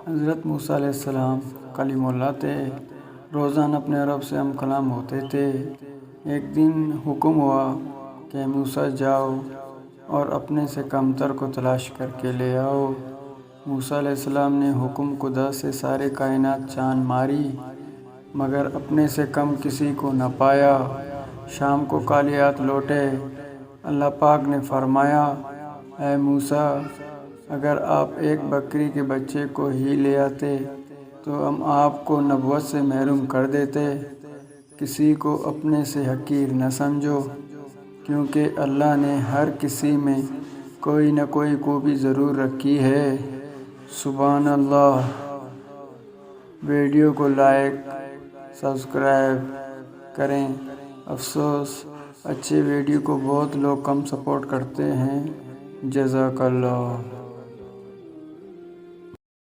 حضرت موسیٰ علیہ السلام کلیم اللہ تھے، روزانہ اپنے رب سے ہم کلام ہوتے تھے۔ ایک دن حکم ہوا کہ موسیٰ جاؤ اور اپنے سے کمتر کو تلاش کر کے لے آؤ۔ موسیٰ علیہ السلام نے حکم خدا سے سارے کائنات چھان ماری مگر اپنے سے کم کسی کو نہ پایا۔ شام کو خالی ہاتھ لوٹے۔ اللہ پاک نے فرمایا، اے موسیٰ، اگر آپ ایک بکری کے بچے کو ہی لے آتے تو ہم آپ کو نبوت سے محروم کر دیتے۔ کسی کو اپنے سے حقیر نہ سمجھو، کیونکہ اللہ نے ہر کسی میں کوئی نہ کوئی خوبی ضرور رکھی ہے۔ سبحان اللہ۔ ویڈیو کو لائک، سبسکرائب کریں۔ افسوس، اچھے ویڈیو کو بہت لوگ کم سپورٹ کرتے ہیں۔ جزاک اللہ۔